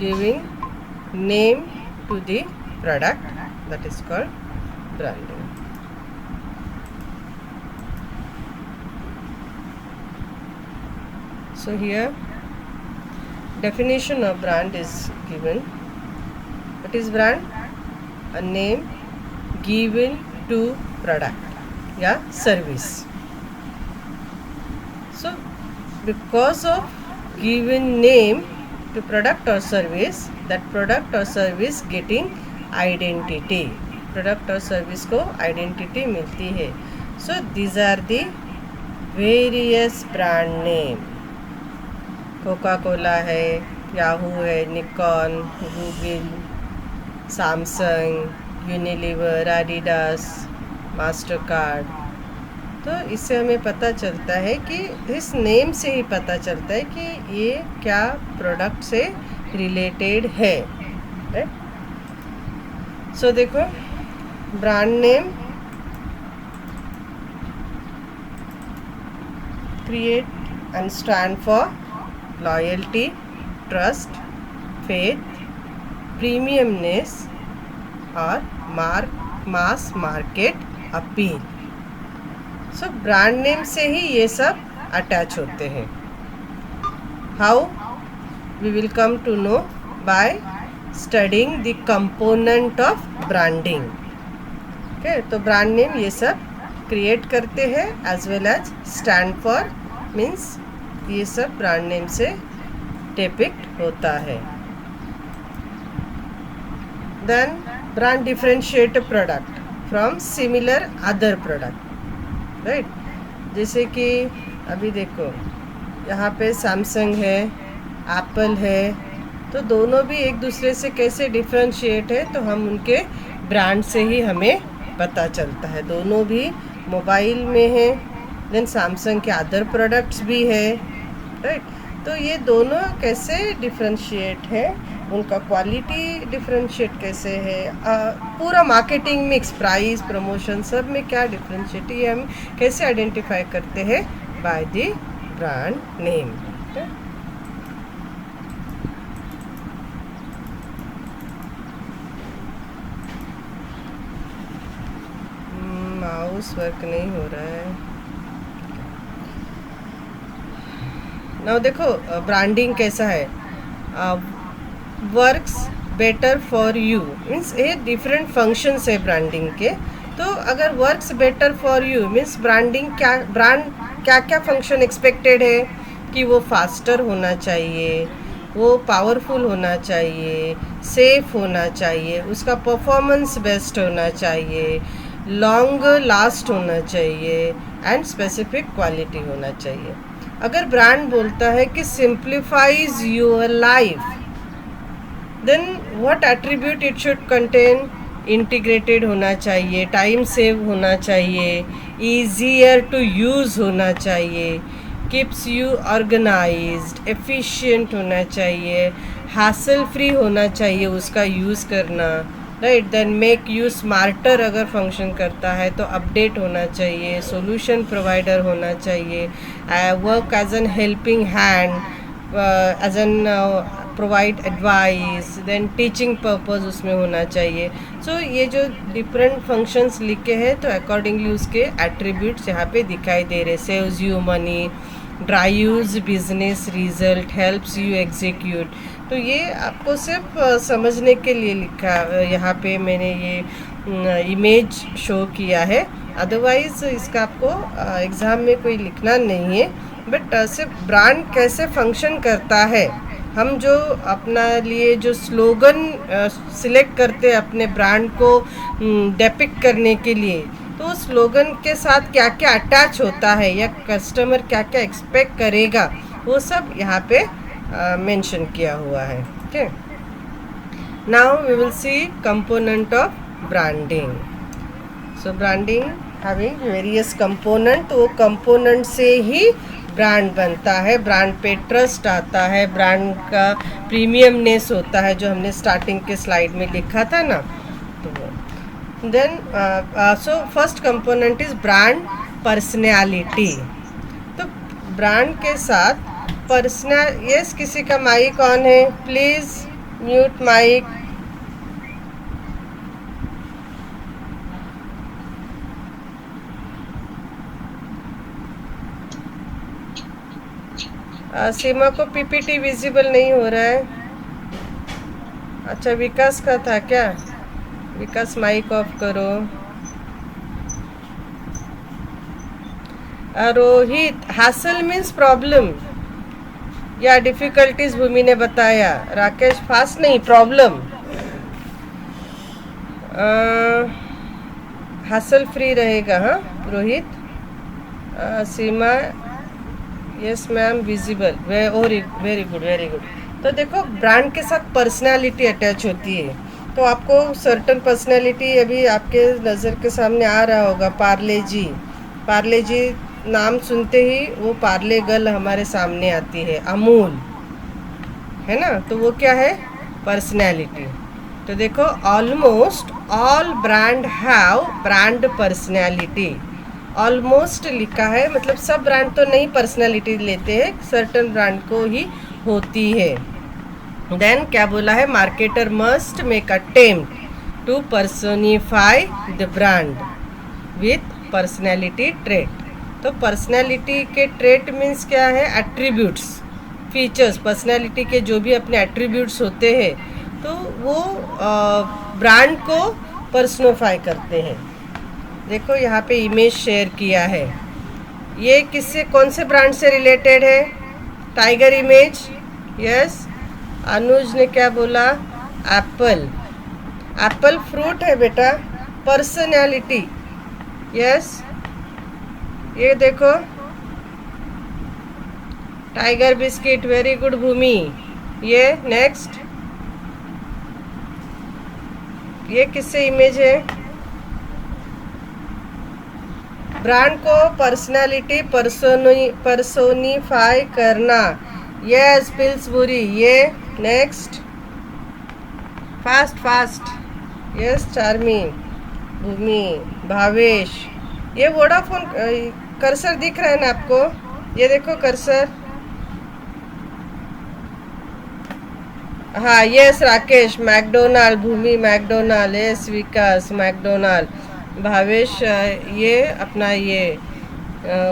giving name to the product, that is called branding. So here definition of brand is given. What is brand? A name given to product या service. So because of given name to product or service, that product or service getting identity, product or service को identity मिलती है. So these are the various brand name. Coca Cola है, Yahoo है, Nikon, Google, Samsung, Unilever, Adidas, Mastercard. तो इससे हमें पता चलता है कि इस नेम से ही पता चलता है कि ये क्या प्रोडक्ट से रिलेटेड है. सो देखो brand name create and stand for loyalty, trust, faith, premiumness और mass market appeal. So brand name से ही ये सब अटैच होते हैं. How? We will come to know by studying the component of branding. Okay, तो brand name ये सब क्रिएट करते हैं as well as stand for, means ये सब ब्रांड नेम से डिपिक्ट होता है. Then brand differentiate product from similar other product. Right, जैसे कि अभी देखो यहाँ पे सैमसंग है, एप्पल है, तो दोनों भी एक दूसरे से कैसे डिफरेंशिएट है, तो हम उनके ब्रांड से ही हमें पता चलता है. दोनों भी मोबाइल में है, देन सैमसंग के अदर प्रोडक्ट्स भी है. राइट, तो ये दोनों कैसे डिफरेंशिएट है, उनका क्वालिटी डिफरेंशिएट कैसे है, पूरा मार्केटिंग मिक्स, प्राइस, प्रमोशन, सब में क्या डिफरेंशिएट है, ये हम कैसे आइडेंटिफाई करते हैं by the brand name. Mouse work नहीं हो रहा है. नाउ देखो ब्रांडिंग कैसा है. Works better for you means ये डिफरेंट फंक्शंस है ब्रांडिंग के. तो अगर works better for you means brand क्या क्या फंक्शन एक्सपेक्टेड है कि वो फास्टर होना चाहिए, वो पावरफुल होना चाहिए, सेफ होना चाहिए, उसका परफॉर्मेंस बेस्ट होना चाहिए, लॉन्ग लास्ट होना चाहिए एंड स्पेसिफिक क्वालिटी होना चाहिए. अगर ब्रांड बोलता है कि simplifies your life, then what attribute it should contain? Integrated होना चाहिए, टाइम सेव होना चाहिए, ईजियर टू यूज़ होना चाहिए, कीप्स यू ऑर्गेनाइज्ड, एफिशिएंट होना चाहिए, हैसल फ्री होना चाहिए उसका यूज़ करना. Right, then make you smarter अगर फंक्शन करता है तो अपडेट होना चाहिए, सॉल्यूशन प्रोवाइडर होना चाहिए, work as an helping hand, as an provide advice, then teaching purpose उसमें होना चाहिए. सो ये जो डिफरेंट फंक्शंस लिखे हैं तो अकॉर्डिंगली उसके एट्रीब्यूट्स यहाँ पे दिखाई दे रहे. Saves you money, drives business result, helps you execute. तो ये आपको सिर्फ समझने के लिए लिखा, यहाँ पे मैंने ये इमेज शो किया है. अदरवाइज़ इसका आपको एग्ज़ाम में कोई लिखना नहीं है. बट सिर्फ ब्रांड कैसे फंक्शन करता है, हम जो अपना लिए जो स्लोगन सिलेक्ट करते हैं अपने ब्रांड को डेपिक्ट करने के लिए, तो उस स्लोगन के साथ क्या क्या अटैच होता है या कस्टमर क्या क्या एक्सपेक्ट करेगा, वो सब यहाँ पे मेंशन किया हुआ है. Okay, now we will see component of branding. So branding having various component, तो वो कंपोनेंट से ही ब्रांड बनता है, ब्रांड पे ट्रस्ट आता है, ब्रांड का प्रीमियमनेस होता है जो हमने स्टार्टिंग के स्लाइड में लिखा था ना. तो then so first component is brand personality. तो ब्रांड के साथ पर्सनल, यस किसी का माइक ऑन है, प्लीज़ म्यूट माइक। सीमा को पीपीटी विजिबल नहीं हो रहा है। अच्छा, विकास का था क्या? विकास माइक ऑफ करो। रोहित, हासिल मीन्स प्रॉब्लम या डिफिकल्टीज भूमि ने बताया। राकेश, फास्ट नहीं, प्रॉब्लम। हासिल फ्री रहेगा। हाँ Rohit. Seema, yes ma'am, visible. Very good, very good. तो देखो, ब्रांड के साथ पर्सनालिटी अटैच होती है, तो आपको सर्टन पर्सनालिटी अभी आपके नज़र के सामने आ रहा होगा। पार्ले जी, पार्ले जी नाम सुनते ही वो पार्ले गर्ल हमारे सामने आती है। अमूल, है ना, तो वो क्या है? पर्सनैलिटी। तो देखो, almost all brand have brand personality. Almost लिखा है, मतलब सब ब्रांड तो नहीं पर्सनैलिटी लेते हैं, सर्टन ब्रांड को ही होती है। देन क्या बोला है? Marketer must make attempt to personify the brand with personality trait. तो पर्सनैलिटी के ट्रेट मीन्स क्या है? Attributes, features. पर्सनैलिटी के जो भी अपने एट्रीब्यूट्स होते हैं, तो वो ब्रांड को पर्सनोफाई करते हैं। देखो, यहाँ पे इमेज शेयर किया है। ये किससे, कौन से ब्रांड से रिलेटेड है? Tiger image. यस। अनुज ने क्या बोला? एप्पल। एप्पल फ्रूट है बेटा। पर्सनैलिटी। यस। ये देखो, tiger biscuit. Very good Bhoomi. ये नेक्स्ट, ये किससे इमेज है? ब्रांड को पर्सनालिटी पर्सोनिफाई करना। Yes Pillsbury. ये next, fast fast. Yes Charmi, Bhoomi, Bhavesh. ये वोडाफोन कर्सर दिख रहा है ना आपको? ये देखो कर्सर। हाँ, yes Rakesh, McDonald. Bhoomi, McDonald. Yes Vikas, McDonald. Bhavesh, ये अपना ये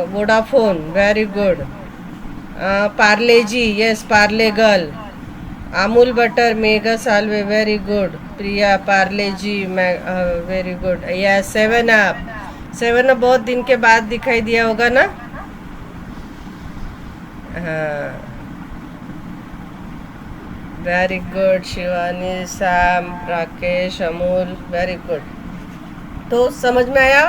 Vodafone. Very good. Parle G, yes Parle girl. Amul butter, मेगा साल्वे। Very good. Priya, Parle G, very good. Yes seven up. Seven up बहुत दिन के बाद दिखाई दिया होगा ना? हाँ, very good. Shivani, Sam, Rakesh, Amul, very good. तो समझ में आया?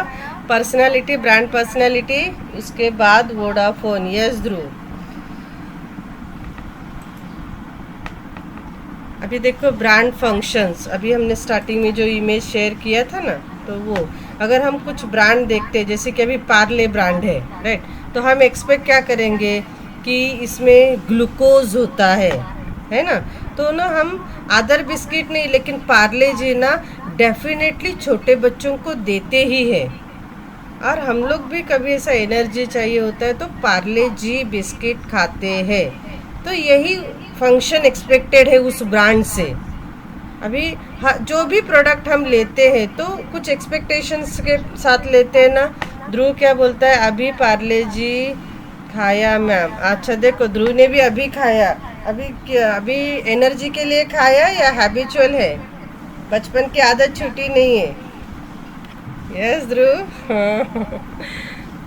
पर्सनालिटी, ब्रांड पर्सनालिटी, उसके बाद वोडाफोन। यस ध्रुव। अभी देखो, ब्रांड फंक्शंस। अभी हमने स्टार्टिंग में जो इमेज शेयर किया था ना, तो वो अगर हम कुछ ब्रांड देखते हैं, जैसे कि अभी पार्ले ब्रांड है, राइट, तो हम एक्सपेक्ट क्या करेंगे कि इसमें ग्लूकोज होता है ना? तो ना हम अदर बिस्किट नहीं, लेकिन पार्ले जी ना डेफिनेटली छोटे बच्चों को देते ही है। और हम लोग भी कभी ऐसा एनर्जी चाहिए होता है तो पार्ले जी बिस्किट खाते हैं। तो यही फंक्शन एक्सपेक्टेड है उस ब्रांड से। अभी जो भी प्रोडक्ट हम लेते हैं तो कुछ एक्सपेक्टेशंस के साथ लेते हैं ना। ध्रुव क्या बोलता है? अभी पार्ले जी खाया मैम। अच्छा देखो, ध्रुव ने भी अभी खाया। अभी एनर्जी के लिए खाया या हैबिचुअल है? बचपन की आदत छूटी नहीं है। यस ध्रुव।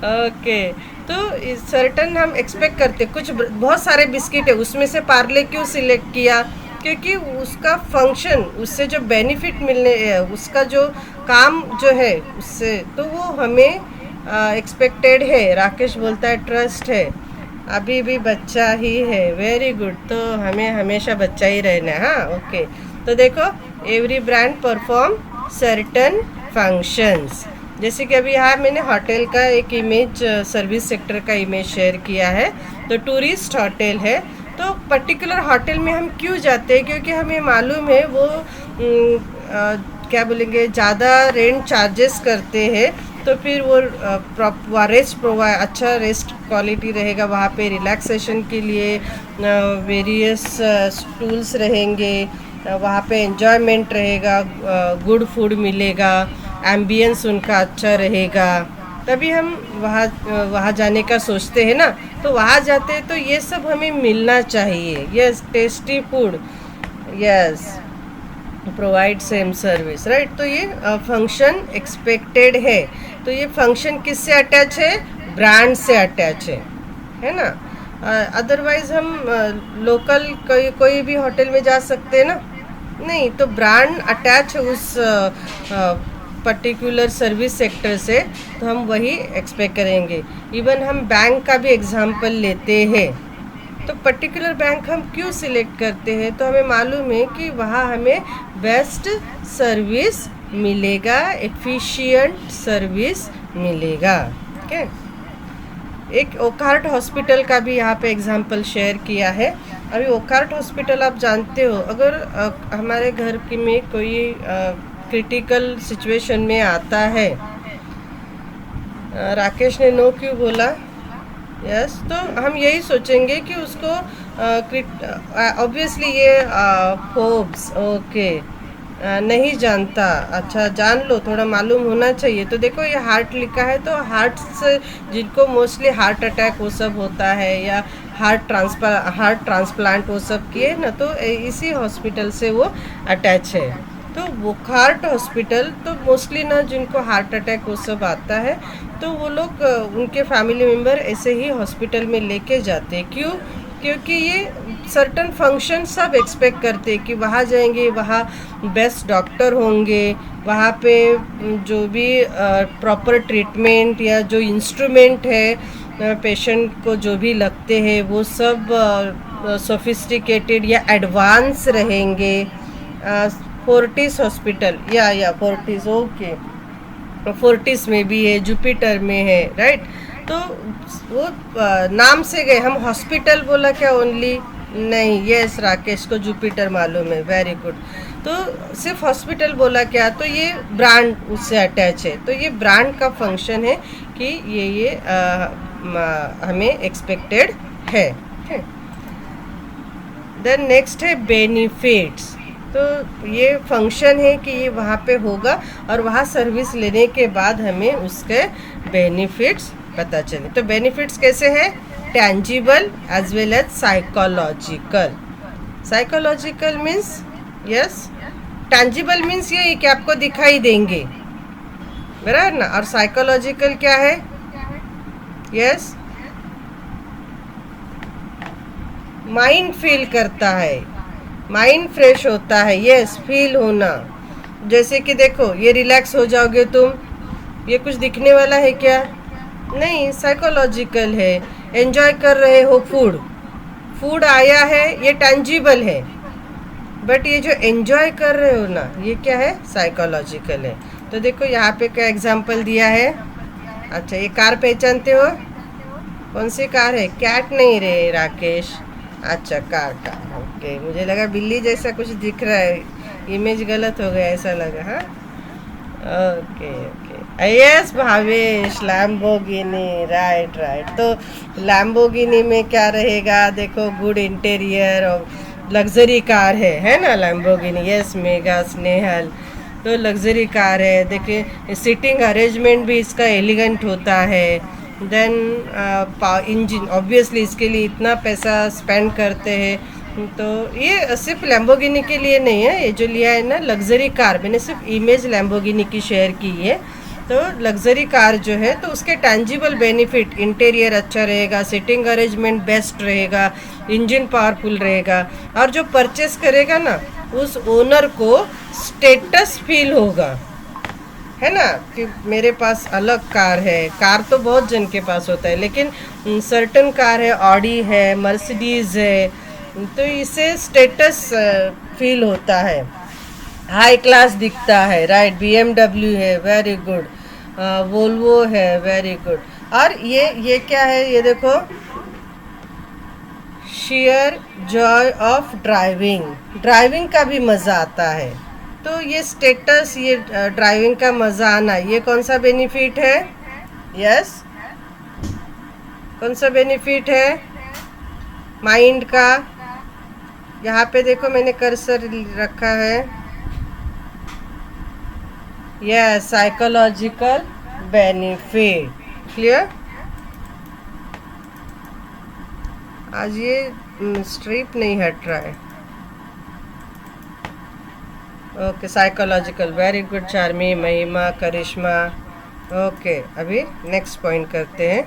ओके। तो सर्टन हम एक्सपेक्ट करते, कुछ बहुत सारे बिस्किट है, उसमें से पार्ले क्यों सिलेक्ट किया? क्योंकि उसका फंक्शन, उससे जो बेनिफिट मिलने, उसका जो काम जो है उससे, तो वो हमें एक्सपेक्टेड है। राकेश बोलता है ट्रस्ट है, अभी भी बच्चा ही है। Very good. तो हमें हमेशा बच्चा ही रहना है। हाँ ओके। तो देखो, every brand perform certain functions. जैसे कि अभी यहाँ मैंने होटल का एक इमेज, सर्विस सेक्टर का इमेज शेयर किया है। तो टूरिस्ट होटल है, तो पर्टिकुलर होटल में हम क्यों जाते हैं? क्योंकि हमें मालूम है वो क्या बोलेंगे, ज़्यादा रेंट चार्जेस करते हैं, तो फिर वो रेस्ट प्रोवाइड, अच्छा रेस्ट क्वालिटी रहेगा वहाँ पे। रिलैक्सेशन के लिए वेरियस टूल्स रहेंगे, वहाँ पे एन्जॉयमेंट रहेगा, गुड फूड मिलेगा, एम्बियंस उनका अच्छा रहेगा, तभी हम वहाँ जाने का सोचते हैं ना। तो वहाँ जाते हैं तो ये सब हमें मिलना चाहिए। Yes, tasty food, yes, provide same service, right. तो ये फंक्शन एक्सपेक्टेड है। तो ये फंक्शन किससे अटैच है? ब्रांड से अटैच है ना। अदरवाइज हम लोकल कोई भी होटल में जा सकते हैं ना, नहीं। तो ब्रांड अटैच उस पर्टिकुलर सर्विस सेक्टर से, तो हम वही एक्सपेक्ट करेंगे। इवन हम बैंक का भी एग्जांपल लेते हैं, तो पर्टिकुलर बैंक हम क्यों सिलेक्ट करते हैं? तो हमें मालूम है कि वहाँ हमें बेस्ट सर्विस मिलेगा, एफिशिएंट सर्विस मिलेगा। ओके, एक ओकहार्ट हॉस्पिटल का भी यहाँ पे एग्जांपल शेयर किया है। अभी ओकहार्ट हॉस्पिटल आप जानते हो, अगर हमारे घर में कोई क्रिटिकल सिचुएशन में आता है, राकेश ने नो क्यों बोला? यस, तो हम यही सोचेंगे कि उसको ऑब्वियसली ये फोब्स, ओके, नहीं जानता, अच्छा जान लो, थोड़ा मालूम होना चाहिए। तो देखो ये हार्ट लिखा है, तो हार्ट से जिनको मोस्टली हार्ट अटैक वो सब होता है, या हार्ट ट्रांसप्लांट वो सब किए ना, तो इसी हॉस्पिटल से वो अटैच है। तो वोकहार्ट हॉस्पिटल तो मोस्टली ना जिनको हार्ट अटैक वो सब आता है, तो वो लोग उनके फैमिली मेम्बर ऐसे ही हॉस्पिटल में लेके जाते हैं। क्यों? क्योंकि ये सर्टन फंक्शन सब एक्सपेक्ट करते हैं कि वहाँ जाएंगे, वहाँ बेस्ट डॉक्टर होंगे, वहाँ पे जो भी प्रॉपर ट्रीटमेंट या जो इंस्ट्रूमेंट है पेशेंट को जो भी लगते हैं वो सब सोफिस्टिकेटेड या एडवांस रहेंगे। फोर्टिस हॉस्पिटल, या फोर्टिस, ओके, फोर्टिस में भी है, जुपिटर में है, राइट। तो वो नाम से गए, हम हॉस्पिटल बोला क्या ओनली? नहीं, यस, राकेश को जुपिटर मालूम है, वेरी गुड। तो सिर्फ हॉस्पिटल बोला क्या? तो ये ब्रांड उससे अटैच है। तो ये ब्रांड का फंक्शन है कि ये हमें एक्सपेक्टेड है। देन नेक्स्ट है बेनिफिट्स। तो ये फंक्शन है कि ये वहाँ पे होगा और वहाँ सर्विस लेने के बाद हमें उसके बेनिफिट्स पता चले। तो बेनिफिट्स कैसे हैं? Tangible as well as psychological. Psychological means, yes, tangible means ये कि आपको दिखाई देंगे, बराबर ना। और साइकोलॉजिकल क्या है? यस, माइंड फील करता है, माइंड फ्रेश होता है, यस, फील होना। जैसे कि देखो, ये रिलैक्स हो जाओगे तुम, ये कुछ दिखने वाला है क्या? नहीं, साइकोलॉजिकल है। एंजॉय कर रहे हो फूड आया है, ये टैंजिबल है, बट ये जो एंजॉय कर रहे हो ना, ये क्या है? साइकोलॉजिकल है। तो देखो यहाँ पे क्या एग्जांपल दिया है। अच्छा, ये कार पहचानते हो? कौन सी कार है? कैट नहीं रे राकेश, अच्छा कार का, ओके। मुझे लगा बिल्ली जैसा कुछ दिख रहा है, इमेज गलत हो गया ऐसा लगा। हाँ, okay okay, yes Bhavesh, Lamborghini, right. तो लैम्बोर्गिनी में क्या रहेगा? देखो, गुड इंटीरियर और लग्जरी कार है ना लैम्बोर्गिनी। यस मेगा, स्नेहल, तो लग्जरी कार है। देखिए सीटिंग अरेंजमेंट भी इसका एलिगेंट होता है। देन इंजन, ऑब्वियसली इसके लिए इतना पैसा स्पेंड करते हैं। तो ये सिर्फ लैम्बोर्गिनी के लिए नहीं है, ये जो लिया है ना लग्जरी कार, मैंने सिर्फ इमेज लैम्बोर्गिनी की शेयर की है। तो लग्जरी कार जो है, तो उसके टैंजिबल बेनिफिट, इंटीरियर अच्छा रहेगा, सीटिंग अरेंजमेंट बेस्ट रहेगा, इंजन पावरफुल रहेगा, और जो परचेस करेगा ना उस ओनर को स्टेटस फील होगा, है ना, कि मेरे पास अलग कार है। कार तो बहुत जन के पास होता है, लेकिन सर्टन कार है, ऑडी है, मर्सिडीज़ है, तो इससे स्टेटस फील होता है, हाई क्लास दिखता है, राइट। BMW है, वेरी गुड, वोल्वो है, वेरी गुड। और ये क्या है? ये देखो, शेयर जॉय ऑफ ड्राइविंग का भी मज़ा आता है। तो ये स्टेटस, ये ड्राइविंग का मज़ा आना, ये कौन सा बेनिफिट है? यस, कौन सा बेनिफिट है? माइंड का, यहाँ पे देखो मैंने कर्सर रखा है, यह साइकोलॉजिकल बेनिफिट। क्लियर? आज ये स्ट्रिप नहीं हट रहा है। Okay, psychological, very good Charmi, Mahima, Karishma. Okay, अभी नेक्स्ट पॉइंट करते हैं।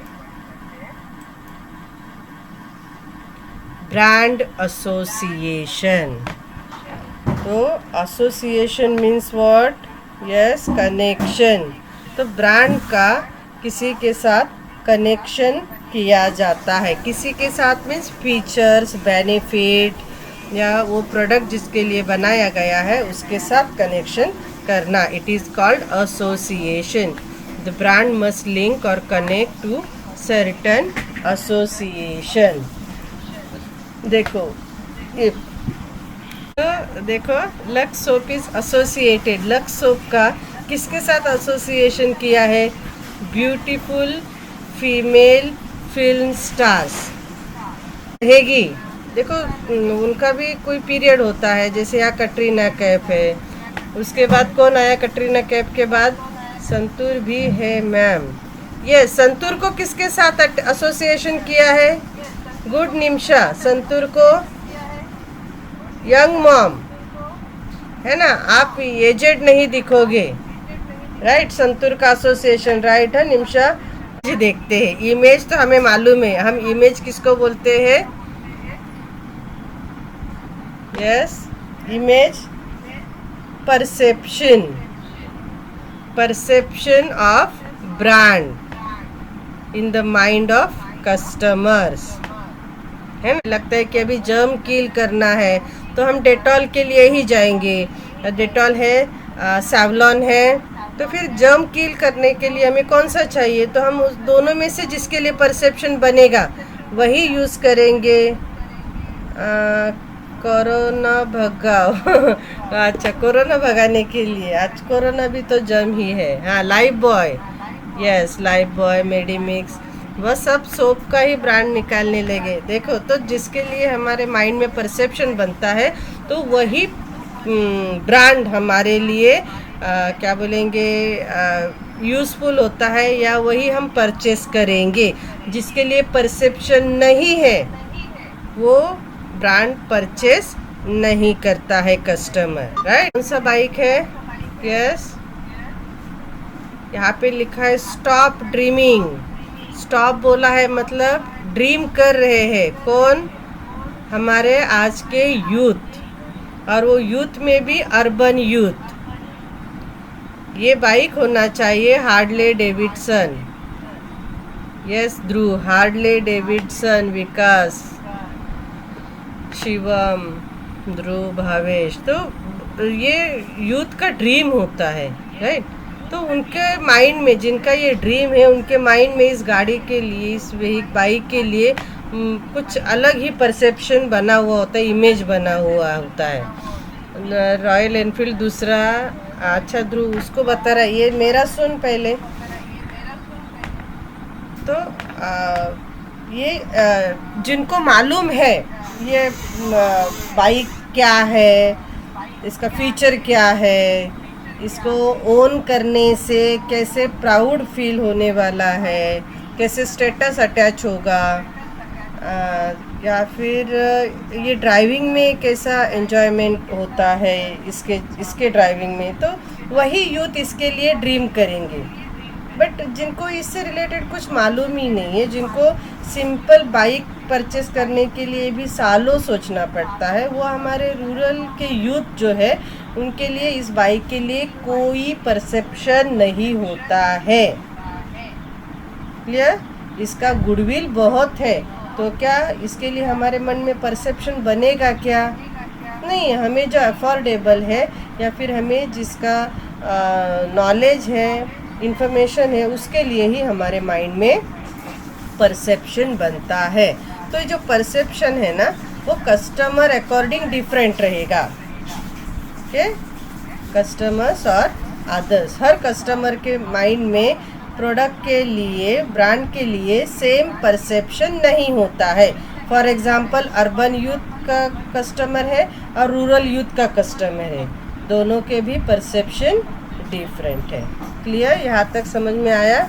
Brand association. तो association means what? Yes, connection. तो ब्रांड का किसी के साथ कनेक्शन किया जाता है। किसी के साथ मीन्स फीचर्स, बेनिफिट या वो प्रोडक्ट जिसके लिए बनाया गया है उसके साथ कनेक्शन करना। It is called association. The brand must link और कनेक्ट टू सर्टेन एसोसिएशन। देखो ये तो देखो, lux soap is associated. Lux soap का किसके साथ एसोसिएशन किया है? ब्यूटीफुल फीमेल फिल्म स्टार्स रहेगी। देखो उनका भी कोई पीरियड होता है, जैसे यहाँ कटरीना कैफ है, उसके बाद कौन आया? कटरीना कैफ के बाद संतूर भी है मैम। ये संतूर को किसके साथ एसोसिएशन किया है? गुड निमिषा। संतूर को यंग मॉम है ना, आप एजेड नहीं दिखोगे, राइट? संतूर का एसोसिएशन, राइट है निमिषा जी? देखते हैं इमेज, तो हमें मालूम है हम इमेज किसको बोलते हैं। Yes, image perception, perception of brand in the mind of customers, है ना? लगता है कि अभी जर्म किल करना है तो हम डेटॉल के लिए ही जाएंगे। डेटॉल है, सैवलॉन है, तो फिर जर्म किल करने के लिए हमें कौन सा चाहिए? तो हम उस दोनों में से जिसके लिए परसेप्शन बनेगा वही यूज़ करेंगे। कोरोना भगाओ अच्छा, कोरोना भगाने के लिए। आज कोरोना भी तो जर्म ही है। हाँ, life boy, yes, life boy, Medimix, वह सब सोप का ही ब्रांड निकालने लगे। देखो, तो जिसके लिए हमारे माइंड में परसेप्शन बनता है तो वही ब्रांड हमारे लिए क्या बोलेंगे, यूज़फुल होता है, या वही हम परचेस करेंगे। जिसके लिए परसेप्शन नहीं है वो ब्रांड परचेस नहीं करता है कस्टमर, राइट? कौन सा बाइक है? यस, यहाँ पे लिखा है स्टॉप ड्रीमिंग। स्टॉप बोला है मतलब ड्रीम कर रहे हैं कौन? हमारे आज के यूथ, और वो यूथ में भी अर्बन यूथ। ये बाइक होना चाहिए हार्ले डेविडसन। यस ध्रुव, हार्ले डेविडसन, विकास, शिवम, ध्रुव, भावेश। तो ये यूथ का ड्रीम होता है, राइट? तो उनके माइंड में, जिनका ये ड्रीम है, उनके माइंड में इस गाड़ी के लिए, इस बाइक के लिए कुछ अलग ही परसेप्शन बना हुआ होता है, इमेज बना हुआ होता है। रॉयल एनफील्ड दूसरा। अच्छा ध्रुव, उसको बता रहा है, ये मेरा सुन पहले। तो ये जिनको मालूम है ये बाइक क्या है, इसका फीचर क्या है, इसको ओन करने से कैसे प्राउड फील होने वाला है, कैसे स्टेटस अटैच होगा, या फिर ये ड्राइविंग में कैसा एंजॉयमेंट होता है इसके ड्राइविंग में, तो वही यूथ इसके लिए ड्रीम करेंगे। बट जिनको इससे रिलेटेड कुछ मालूम ही नहीं है, जिनको सिंपल बाइक परचेस करने के लिए भी सालों सोचना पड़ता है, वो हमारे रूरल के यूथ जो है उनके लिए इस बाइक के लिए कोई परसेप्शन नहीं होता है। क्लियर? इसका गुडविल बहुत है, तो क्या इसके लिए हमारे मन में परसेप्शन बनेगा क्या? नहीं, हमें जो अफोर्डेबल है या फिर हमें जिसका नॉलेज है, इंफॉर्मेशन है, उसके लिए ही हमारे माइंड में परसेप्शन बनता है। तो ये जो परसेप्शन है ना, वो कस्टमर अकॉर्डिंग डिफरेंट रहेगा। ओके, कस्टमर्स और अदर्स, हर कस्टमर के माइंड में प्रोडक्ट के लिए, ब्रांड के लिए सेम परसेप्शन नहीं होता है। फॉर एग्जांपल अर्बन यूथ का कस्टमर है और रूरल यूथ का कस्टमर है, दोनों के भी परसेप्शन डिफरेंट है। क्लियर? यहाँ तक समझ में आया?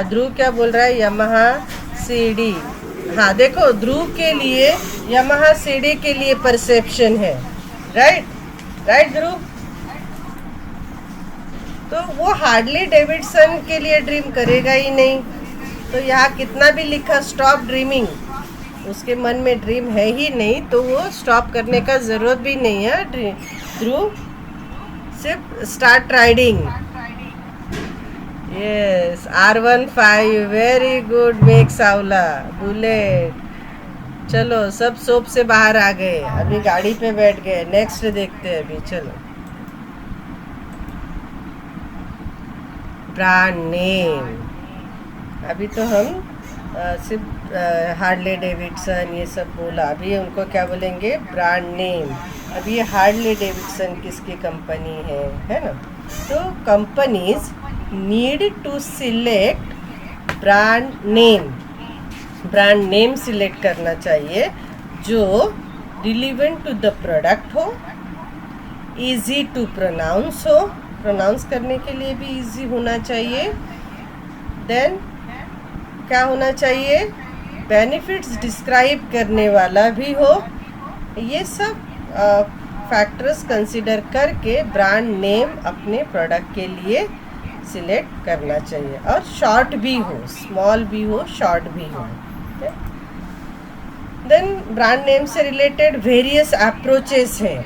ध्रुव क्या बोल रहा है? Yamaha CD. हाँ देखो, ध्रुव के लिए यामाहा सीडी के लिए परसेप्शन है, राइट ध्रुव? तो वो हार्डली डेविडसन के लिए ड्रीम करेगा ही नहीं। तो यहाँ कितना भी लिखा स्टॉप ड्रीमिंग, उसके मन में ड्रीम है ही नहीं, तो वो स्टॉप करने का ज़रूरत भी नहीं है। ध्रुव सिर्फ start riding. Yes, R15 very good. Make सावला बुलेट। चलो सब शॉप से बाहर आ गए, अभी गाड़ी पे बैठ गए। नेक्स्ट देखते हैं अभी। चलो, ब्रांड नेम। अभी तो हम सिर्फ हार्ले डेविडसन ये सब बोला, अभी उनको क्या बोलेंगे? Brand name. अभी ये हार्ले डेविडसन किसकी कंपनी है ना? तो companies need to select brand name. Brand name select करना चाहिए जो रिलेवेंट टू द प्रोडक्ट हो, इजी टू प्रोनाउंस हो, प्रोनाउंस करने के लिए भी इजी होना चाहिए। देन क्या होना चाहिए? बेनिफिट्स डिस्क्राइब करने वाला भी हो। ये सब फैक्टर्स कंसिडर करके ब्रांड नेम अपने प्रोडक्ट के लिए सिलेक्ट करना चाहिए। और शॉर्ट भी हो, स्मॉल भी हो, शॉर्ट भी हो। देन ब्रांड नेम से रिलेटेड वेरियस अप्रोचेस हैं।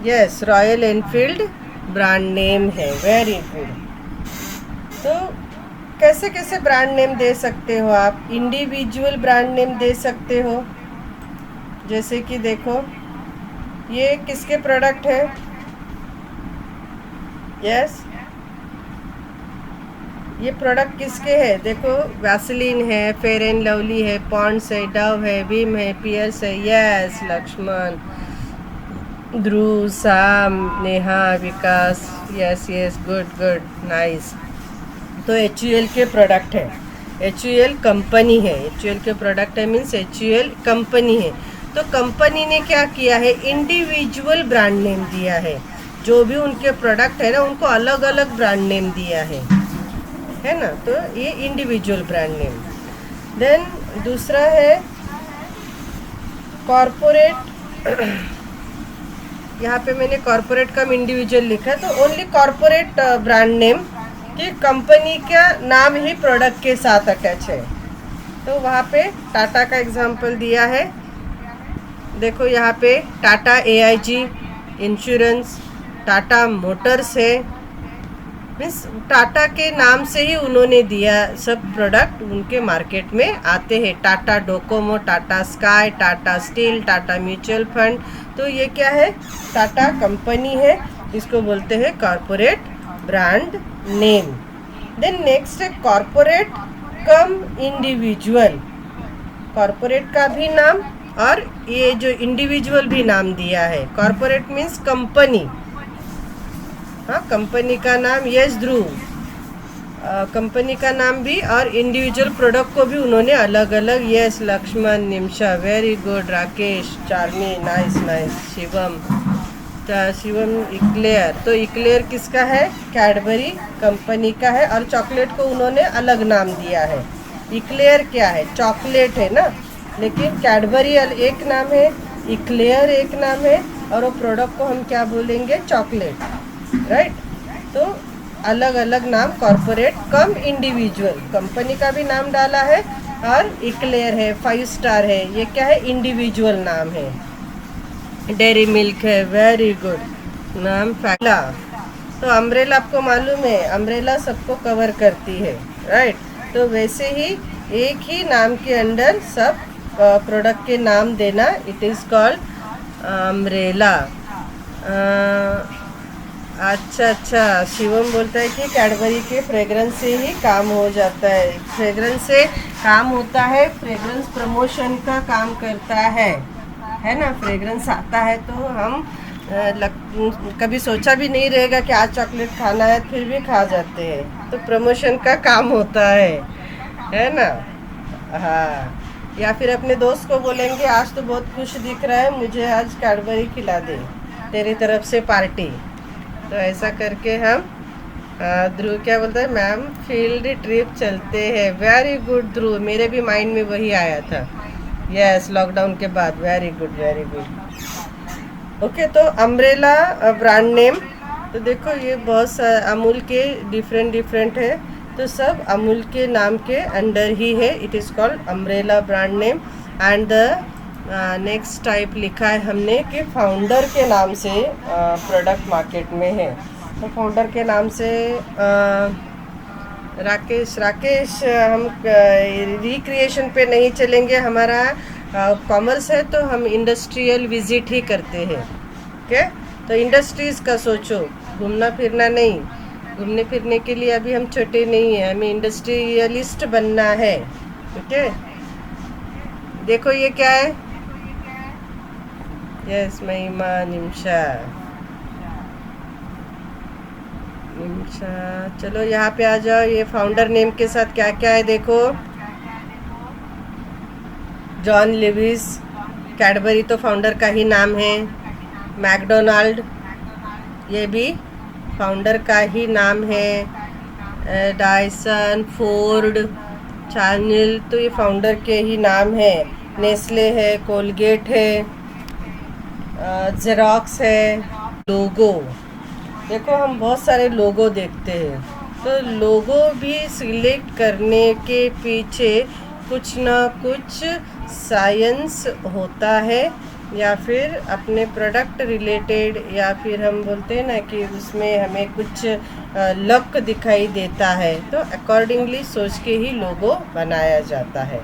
Yes, royal Enfield brand name है, वेरी गुड। तो कैसे कैसे ब्रांड नेम दे सकते हो आप? इंडिविजुअल ब्रांड नेम दे सकते हो, जैसे कि देखो ये किसके प्रोडक्ट है? यस, ये प्रोडक्ट किसके है? देखो, वैसलीन है, फेयर एंड लवली है, पॉन्ड्स है, डव है, विम है, पियर्स है। Yes, Laxman, Dhruv, Sam, Neha, Vikas. Yes yes, good good, nice. तो HUL के प्रोडक्ट है, HUL कंपनी है। HUL के प्रोडक्ट है मीन्स HUL कंपनी है। तो कंपनी ने क्या किया है? इंडिविजुअल ब्रांड नेम दिया है। जो भी उनके प्रोडक्ट है ना, उनको अलग अलग ब्रांड नेम दिया है ना? तो ये इंडिविजुअल ब्रांड नेम। देन दूसरा है कॉरपोरेट। यहाँ पे मैंने कॉरपोरेट कम इंडिविजुअल लिखा है, तो ओनली कॉरपोरेट ब्रांड नेम कि कंपनी का नाम ही प्रोडक्ट के साथ अटैच है। तो वहाँ पे टाटा का एग्जांपल दिया है। देखो यहाँ पे Tata AIG insurance, Tata Motors है। मीन्स टाटा के नाम से ही उन्होंने दिया, सब प्रोडक्ट उनके मार्केट में आते हैं। Tata Docomo, Tata sky, Tata steel, Tata mutual fund. तो ये क्या है? टाटा कंपनी है, इसको बोलते हैं corporate brand name. Then next है कॉरपोरेट कम इंडिविजुअल। कॉरपोरेट का भी नाम और ये जो इंडिविजुअल भी नाम दिया है। कॉरपोरेट मीन्स कंपनी, हाँ कंपनी का नाम। यस ध्रुव, कंपनी का नाम भी और इंडिविजुअल प्रोडक्ट को भी उन्होंने अलग अलग। Yes Laxman, Nimisha, very good. Rakesh, Charmi, nice nice. Shivam, Shivam eclair. तो इक्लेयर किसका है? कैडबरी कंपनी का है और चॉकलेट को उन्होंने अलग नाम दिया है। इक्लेयर क्या है? चॉकलेट है ना, लेकिन कैडबरी एक नाम है, इक्लेयर एक नाम है, और वो प्रोडक्ट को हम क्या बोलेंगे? Chocolate, right? तो अलग अलग नाम, कॉरपोरेट कम इंडिविजुअल। कंपनी का भी नाम डाला है और इक्लेयर है, 5 स्टार है, ये क्या है? इंडिविजुअल नाम है। डेयरी मिल्क है, वेरी गुड नाम। फैला, तो अम्ब्रेला आपको मालूम है, अम्ब्रेला सबको कवर करती है, राइट? तो वैसे ही एक ही नाम के अंदर सब प्रोडक्ट के नाम देना, इट इज़ कॉल्ड अम्ब्रेला। अच्छा, शिवम बोलता है कि कैडबरी के फ्रेगरेंस से ही काम हो जाता है। फ्रेगरेंस से काम होता है, फ्रेगरेंस प्रमोशन का काम करता है ना? फ्रेगरेंस आता है तो हम कभी सोचा भी नहीं रहेगा कि आज चॉकलेट खाना है, फिर भी खा जाते हैं। तो प्रमोशन का काम होता है ना? हाँ, या फिर अपने दोस्त को बोलेंगे आज तो बहुत खुश दिख रहा है, मुझे आज कैडबरी खिला दे, तेरी तरफ से पार्टी। तो ऐसा करके हम ध्रुव क्या बोलता है, मैम फील्ड ट्रिप चलते हैं। वेरी गुड ध्रुव, मेरे भी माइंड में वही आया था। यस, लॉकडाउन के बाद। Very good very good. Okay, तो अम्ब्रेला ब्रांड नेम, तो देखो ये बहुत सारे अमूल के डिफरेंट है, तो सब अमूल के नाम के अंडर ही है। It is called umbrella brand name. And the next type लिखा है हमने कि फाउंडर के नाम से प्रोडक्ट मार्केट में है। तो फाउंडर के नाम से राकेश हम रिक्रिएशन पे नहीं चलेंगे, हमारा कॉमर्स है तो हम इंडस्ट्रियल विजिट ही करते हैं। ओके, तो इंडस्ट्रीज़ का सोचो, घूमना फिरना नहीं। घूमने फिरने के लिए अभी हम छोटे नहीं हैं, हमें इंडस्ट्रियलिस्ट बनना है। ओके, देखो ये क्या है। यस, महिमा निमिषा। चलो यहाँ पे आ जाओ। ये फाउंडर नेम के साथ क्या क्या है देखो। जॉन लेविस, कैडबरी तो फाउंडर का ही नाम है। मैकडोनाल्ड, ये भी फाउंडर का ही नाम है। डायसन, फोर्ड, चैनल, तो ये फाउंडर के ही नाम है। नेस्ले है, कोलगेट है, जेरोक्स है। लोगो देखो, हम बहुत सारे लोगो देखते हैं, तो लोगो भी सिलेक्ट करने के पीछे कुछ ना कुछ साइंस होता है, या फिर अपने प्रोडक्ट रिलेटेड, या फिर हम बोलते हैं ना कि उसमें हमें कुछ लक दिखाई देता है, तो अकॉर्डिंगली सोच के ही लोगो बनाया जाता है।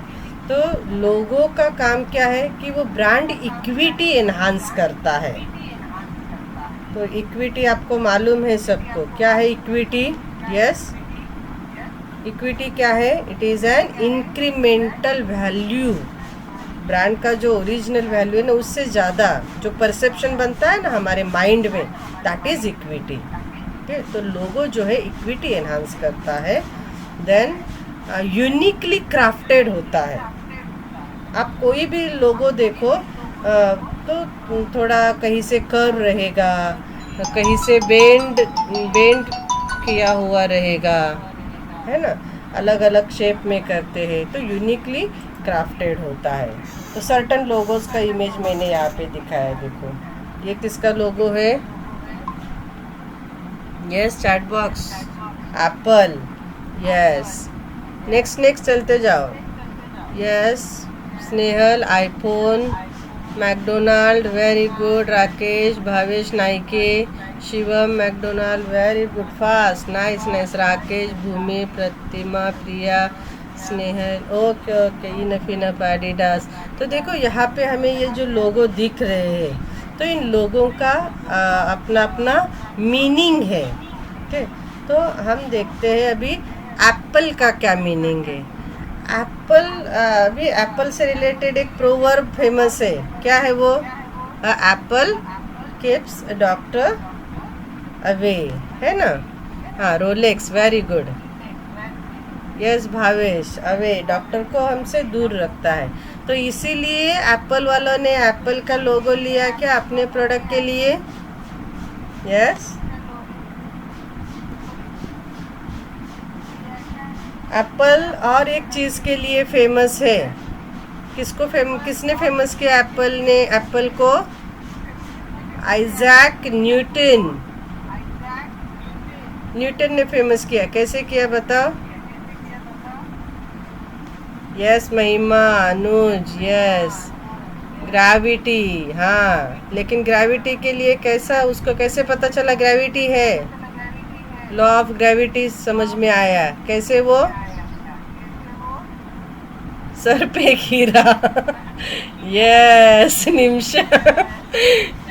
तो लोगो का काम क्या है कि वो ब्रांड इक्विटी एनहांस करता है। तो इक्विटी आपको मालूम है सबको, क्या है इक्विटी? यस, इक्विटी क्या है? It is an incremental value. Brand का जो ओरिजिनल वैल्यू है ना, उससे ज़्यादा जो परसेप्शन बनता है ना हमारे माइंड में, दैट इज़ इक्विटी। ठीक, तो लोगो जो है इक्विटी एनहांस करता है। देन यूनिकली क्राफ्टेड होता है। आप कोई भी लोगो देखो तो थोड़ा कहीं से कर्व रहेगा, कहीं से बेंड किया हुआ रहेगा, है ना, अलग अलग शेप में करते हैं, तो यूनिकली क्राफ्टेड होता है। तो सर्टन लोगोस का इमेज मैंने यहाँ पे दिखाया है। देखो ये किसका लोगो है? Yes, chat box, apple. Yes, next चलते जाओ। Yes, Snehal, iPhone, McDonald, very good. Rakesh, Bhavesh, Nike, Shivam, McDonald, very good, fast, nice. Rakesh, Bhoomi, Pratima, Priya, Snehal, okay, enough Adidas. तो देखो यहाँ पे हमें ये जो लोगो दिख रहे हैं, तो इन लोगों का अपना अपना मीनिंग है। ठीक, तो हम देखते हैं अभी एप्पल का क्या मीनिंग है। एप्पल, अभी एप्पल से रिलेटेड एक प्रोवर्ब फेमस है। क्या है वो? Apple keeps a doctor away, है ना? हाँ, Rolex, very good. Yes Bhavesh, away, doctor को हमसे दूर रखता है। तो इसीलिए एप्पल वालों ने एप्पल का लोगो लिया क्या अपने प्रोडक्ट के लिए? यस, एप्पल और एक चीज़ के लिए फेमस है। किसने फेमस किया एप्पल को? आइजैक न्यूटन ने फेमस किया। कैसे किया बताओ? यस, महिमा, अनुज, यस, ग्रेविटी। हाँ, लेकिन ग्रेविटी के लिए उसको कैसे पता चला ग्रेविटी है? लॉ ऑफ ग्रेविटी समझ में आया। कैसे? वो सर पे गिरा। Yes, Nimisha.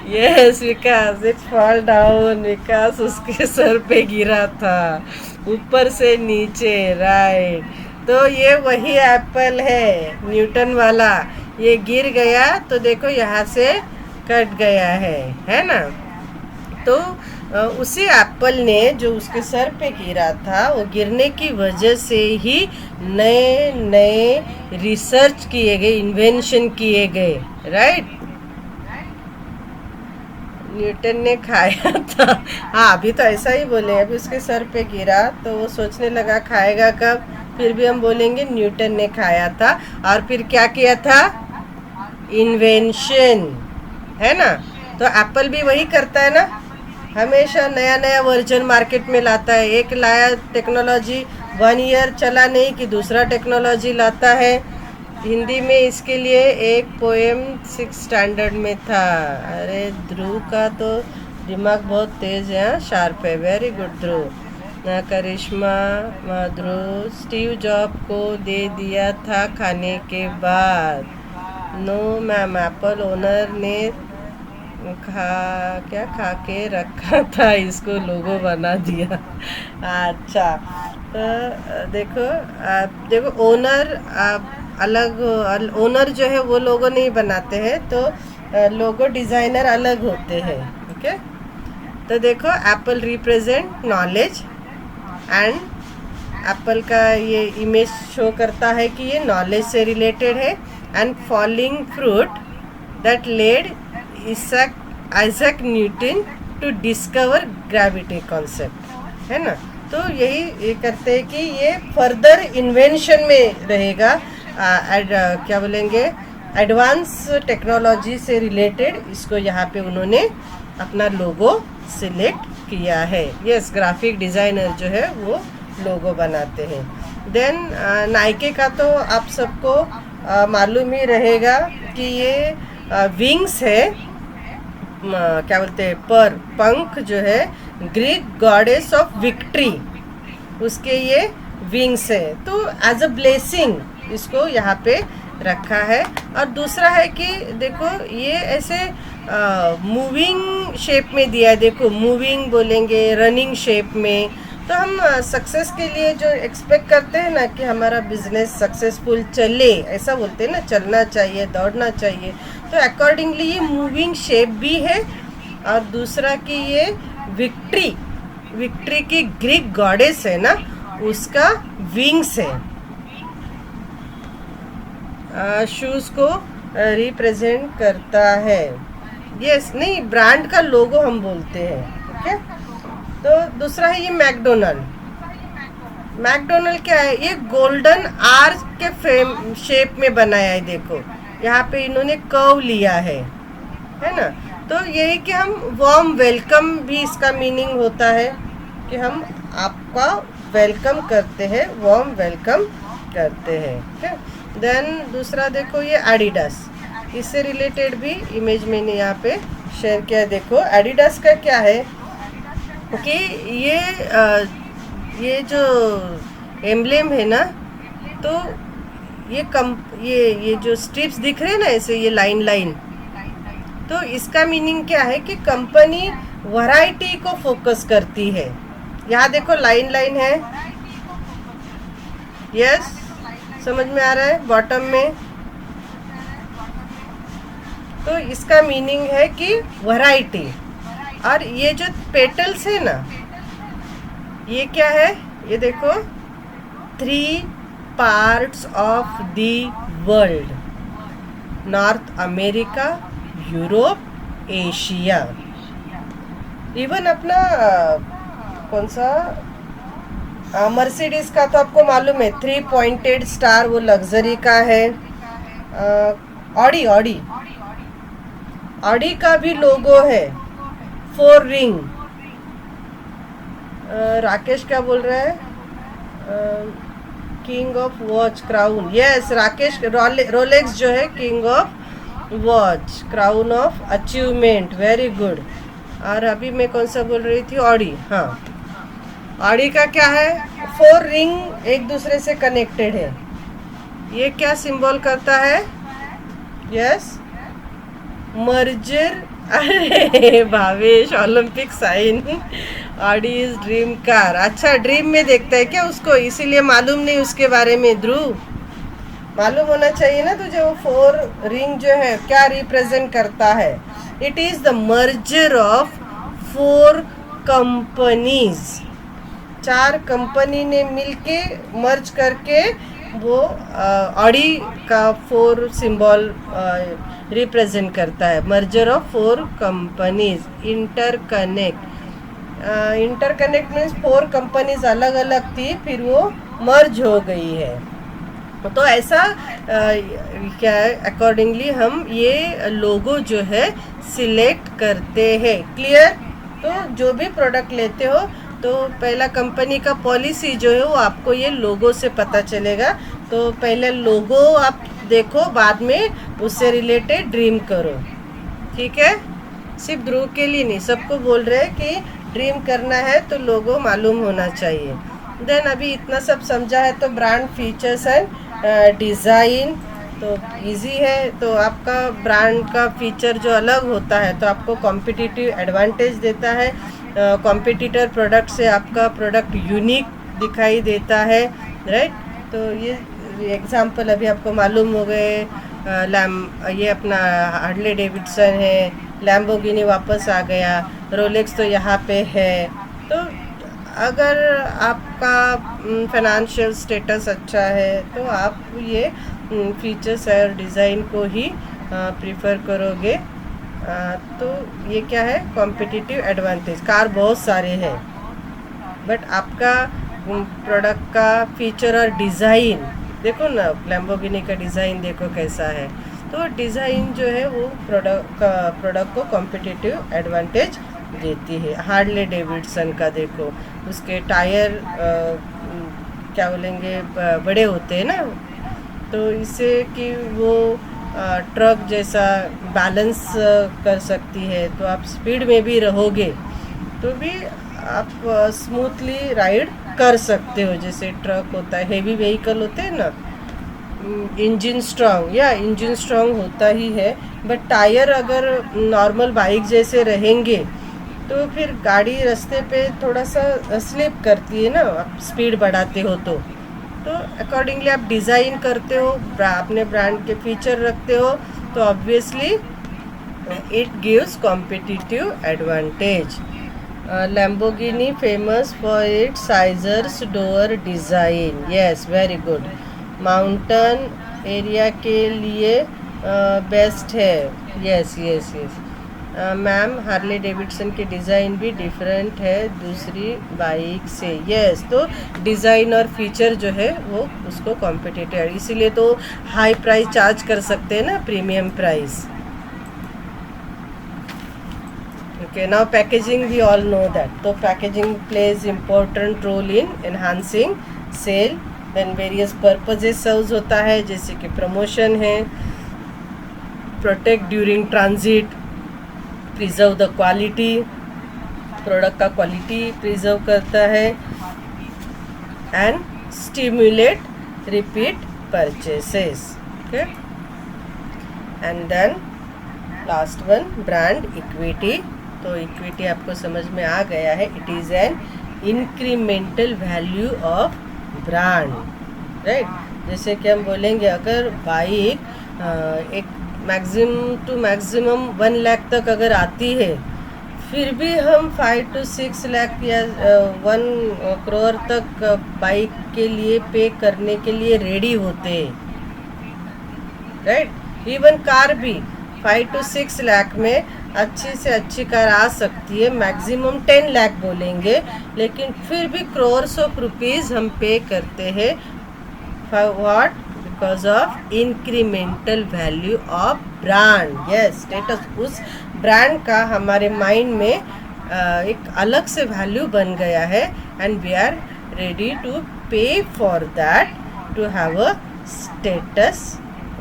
Yes, Vikas, it fall down. Vikas उसके सर पे गिरा था, ऊपर से नीचे, राइट। तो ये वही एप्पल है, न्यूटन वाला। ये गिर गया तो देखो यहाँ से कट गया है ना? तो उसी एप्पल ने जो उसके सर पे गिरा था, वो गिरने की वजह से ही नए नए रिसर्च किए गए, इन्वेंशन किए गए, राइट। न्यूटन ने खाया था। हाँ, अभी तो ऐसा ही बोले, अभी उसके सर पे गिरा तो वो सोचने लगा खाएगा कब, फिर भी हम बोलेंगे न्यूटन ने खाया था। और फिर क्या किया था, इन्वेंशन, है ना। तो एप्पल भी वही करता है ना, हमेशा नया नया वर्जन मार्केट में लाता है। एक लाया टेक्नोलॉजी, 1 ईयर चला नहीं कि दूसरा टेक्नोलॉजी लाता है। हिंदी में इसके लिए एक पोएम 6 स्टैंडर्ड में था। अरे ध्रुव का तो दिमाग बहुत तेज है, शार्प है, वेरी गुड ध्रुव। करिश्मा, ध्रुव स्टीव जॉब को दे दिया था खाने के बाद। नो मैम, एप्पल ओनर ने खा के रखा था, इसको लोगो बना दिया। अच्छा, तो देखो ओनर अलग, ओनर जो है वो लोगो नहीं बनाते हैं, तो लोगो डिज़ाइनर अलग होते हैं, ओके। तो देखो Apple represent knowledge, and Apple का ये इमेज शो करता है कि ये नॉलेज से रिलेटेड है। And falling fruit that led Isaac Newton to discover gravity concept, है ना। तो यही ये करते हैं कि ये फर्दर इन्वेंशन में रहेगा, क्या बोलेंगे, एडवांस टेक्नोलॉजी से रिलेटेड। इसको यहाँ पे उन्होंने अपना लोगो सिलेक्ट किया है। यस, ग्राफिक डिज़ाइनर जो है वो लोगो बनाते हैं। देन नाइके का तो आप सबको मालूम ही रहेगा कि ये विंग्स है, क्या बोलते हैं, पर पंख जो है, ग्रीक गॉडेस ऑफ विक्ट्री, उसके ये विंग्स है। तो एज अ ब्लेसिंग इसको यहाँ पे रखा है। और दूसरा है कि देखो ये ऐसे मूविंग शेप में दिया है, देखो मूविंग बोलेंगे, रनिंग शेप में। तो हम सक्सेस के लिए जो एक्सपेक्ट करते हैं ना कि हमारा बिजनेस सक्सेसफुल चले, ऐसा बोलते हैं ना, चलना चाहिए, दौड़ना चाहिए। तो अकॉर्डिंगली ये मूविंग शेप भी है। और दूसरा कि ये विक्ट्री की ग्रीक गॉडेस है ना, उसका विंग्स है, शूज को रिप्रेजेंट करता है। यस, नहीं, ब्रांड का लोगो हम बोलते हैं, ओके। तो दूसरा है ये मैकडोनल्ड क्या है, ये गोल्डन आर के फ्रेम शेप में बनाया है। देखो यहाँ पे इन्होंने कर्व लिया है ना। तो यही कि हम वार्म वेलकम भी इसका मीनिंग होता है कि हम आपका वेलकम करते हैं, वार्म वेलकम करते हैं। देन दूसरा देखो ये एडिडास, इससे रिलेटेड भी इमेज मैंने यहाँ पे शेयर किया है। देखो एडिडास का क्या है कि ये जो एम्ब्लेम है ना, तो ये जो स्ट्रिप्स दिख रहे हैं ना ऐसे, ये लाइन, तो इसका मीनिंग क्या है कि कंपनी वैरायटी को फोकस करती है। यहाँ देखो लाइन है, यस, समझ में आ रहा है, बॉटम में। तो इसका मीनिंग है कि वैरायटी। और ये जो पेटल्स है ना, ये क्या है, ये देखो 3 parts of the world, north America, Europe, Asia. Even अपना कौन सा मर्सिडीज का तो आपको मालूम है, 3 पॉइंटेड स्टार, वो लग्जरी का है। ऑडी का भी लोगो है, 4 रिंग। राकेश क्या बोल रहा है, king of watch crown. Yes Rakesh, Rolex जो है king of watch, crown of achievement, very good. और अभी मैं कौन सा बोल रही थी, ऑडी। हाँ, ऑडी का क्या है, 4 रिंग एक दूसरे से कनेक्टेड है। ये क्या सिंबल करता है, यस, मर्जर। अरे Bhavesh, Olympic sign. Audi is dream car. अच्छा, ड्रीम में देखता है क्या उसको, इसीलिए मालूम नहीं उसके बारे में। ध्रुव, मालूम होना चाहिए ना तुझे, वो 4 रिंग जो है क्या रिप्रेजेंट करता है। It is the merger of 4 companies, 4 company ने मिलके मर्ज करके वो ऑडी का 4 सिंबल रिप्रेजेंट करता है। Merger of 4 companies, interconnect. Interconnect means 4 companies अलग अलग थी, फिर वो मर्ज हो गई है। तो ऐसा क्या अकॉर्डिंगली हम ये लोगो जो है सिलेक्ट करते हैं। क्लियर? तो जो भी प्रोडक्ट लेते हो तो पहला कंपनी का पॉलिसी जो है वो आपको ये लोगो से पता चलेगा। तो पहले लोगो आप देखो, बाद में उससे रिलेटेड ड्रीम करो। ठीक है? सिर्फ ध्रुव के लिए नहीं, सबको बोल रहे हैं कि ड्रीम करना है तो लोगो मालूम होना चाहिए। देन अभी इतना सब समझा है तो ब्रांड फीचर्स एंड डिज़ाइन तो इजी है। तो आपका ब्रांड का फीचर जो अलग होता है तो आपको कॉम्पिटिटिव एडवांटेज देता है। कॉम्पिटिटर प्रोडक्ट से आपका प्रोडक्ट यूनिक दिखाई देता है, राइट? तो ये एग्जांपल अभी आपको मालूम हो गए। ये अपना हार्ले डेविडसन है, लैम्बोर्गिनी वापस आ गया, रोलेक्स तो यहाँ पे है। तो अगर आपका फाइनेंशियल स्टेटस अच्छा है तो आप ये फीचर्स और डिज़ाइन को ही प्रीफर करोगे। तो ये क्या है? Competitive advantage. कार बहुत सारे हैं बट आपका प्रोडक्ट का फीचर और डिज़ाइन देखो ना, लैम्बोर्गिनी का डिज़ाइन देखो कैसा है। तो डिज़ाइन जो है वो प्रोडक्ट को कॉम्पिटिटिव एडवांटेज देती है। हार्ले डेविडसन का देखो, उसके टायर क्या बोलेंगे, बड़े होते हैं ना, तो इससे कि वो ट्रक जैसा बैलेंस कर सकती है। तो आप स्पीड में भी रहोगे तो भी आप स्मूथली राइड कर सकते हो। जैसे ट्रक होता है, हेवी व्हीकल होते हैं ना, इंजन स्ट्रांग होता ही है, बट टायर अगर नॉर्मल बाइक जैसे रहेंगे तो फिर गाड़ी रास्ते पे थोड़ा सा स्लिप करती है ना, आप स्पीड बढ़ाते हो तो अकॉर्डिंगली आप डिज़ाइन करते हो, अपने ब्रांड के फीचर रखते हो, तो obviously it gives competitive advantage. Lamborghini famous for its scissors door design. Yes, very good. Mountain area के लिए बेस्ट है। Yes yes yes ma'am, Harley Davidson की डिज़ाइन भी डिफरेंट है दूसरी बाइक से। यस, तो डिज़ाइन और फीचर जो है वो उसको कॉम्पिटिटिव है, इसीलिए तो हाई प्राइस चार्ज कर सकते हैं ना, premium price. Okay, now packaging we all know that. तो packaging plays important role in enhancing sale. Then various purposes serves होता है, जैसे कि प्रमोशन है, protect during transit, preserve the quality, product का क्वालिटी प्रिजर्व करता है, and stimulate repeat purchases. Okay, and then last one, brand equity. तो equity आपको समझ में आ गया है, it is an incremental value of brand, right? जैसे कि हम बोलेंगे अगर बाइक एक मैक्सिमम टू मैक्सिमम 1 लाख तक अगर आती है, फिर भी हम 5 to 6 लाख या 1 करोड़ तक बाइक के लिए पे करने के लिए रेडी होते हैं, राइट? इवन कार भी 5 to 6 लाख में अच्छी से अच्छी कार आ सकती है, मैक्सिमम 10 लाख बोलेंगे, लेकिन फिर भी crores of rupees हम पे करते हैं। for what? Because of incremental value of brand. Yes, status, उस ब्रांड का हमारे माइंड में एक अलग से वैल्यू बन गया है, and we are ready to pay for that to have a status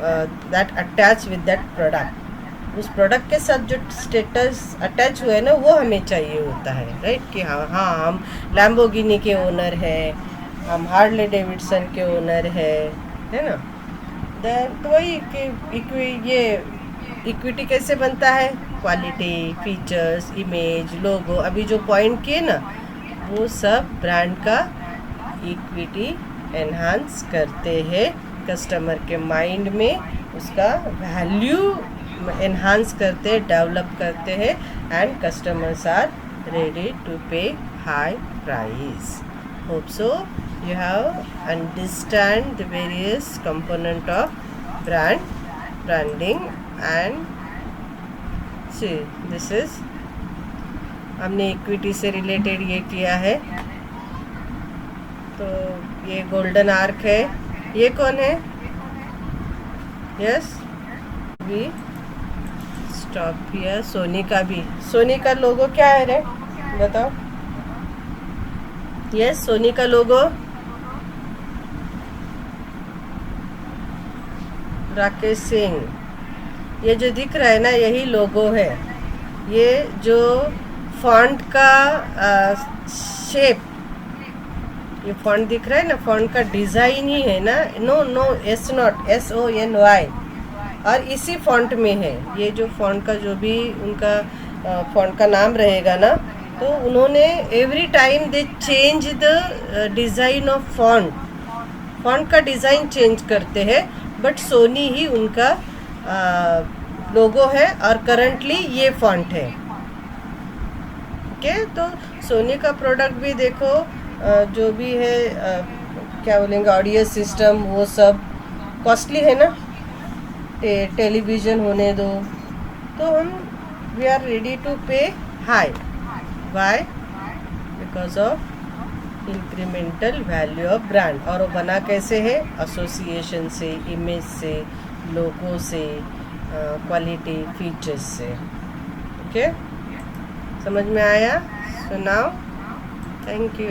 that attach with that product. उस प्रोडक्ट के साथ जो स्टेटस अटैच हुआ है ना, वो हमें चाहिए होता है, राइट? कि हाँ हम लैम्बोर्गिनी के ओनर हैं, हम हार्ले डेविडसन के ओनर है ना। देन तो वही कि ये इक्विटी कैसे बनता है? क्वालिटी, फीचर्स, इमेज, लोगो, अभी जो पॉइंट किए ना, वो सब ब्रांड का इक्विटी एनहांस करते हैं, कस्टमर के माइंड में उसका वैल्यू एनहांस करते हैं, डेवलप करते हैं, and customers are ready to pay high price. Hope so you have understand the various component of branding and see this is हमने इक्विटी से रिलेटेड ये किया है. तो ये गोल्डन आर्क है. ये कौन है? Yes we stop here. Sony का भी. सोनी का लोगो क्या है रे? बताओ. यस सोनी का लोगो राकेश सिंह. ये जो दिख रहा है ना यही लोगो है. ये जो फॉन्ट का शेप, ये फॉन्ट दिख रहा है ना, फॉन्ट का डिज़ाइन ही है ना. नो एस नॉट SONY और इसी फॉन्ट में है. ये जो फॉन्ट का जो भी उनका फॉन्ट का नाम रहेगा ना, तो उन्होंने every time they change the design of font का डिज़ाइन चेंज करते हैं. बट सोनी ही उनका लोगो है और करंटली ये फॉन्ट है. ओके तो सोनी का प्रोडक्ट भी देखो, जो भी है क्या बोलेंगे, ऑडियो सिस्टम वो सब कॉस्टली है ना. टेलीविज़न होने दो तो हम we are ready to pay high. Why? Because of incremental value of brand. और वो बना कैसे है? एसोसिएशन से, इमेज से, लोगो से, क्वालिटी फीचर्स से. ओके समझ में आया? So now thank you.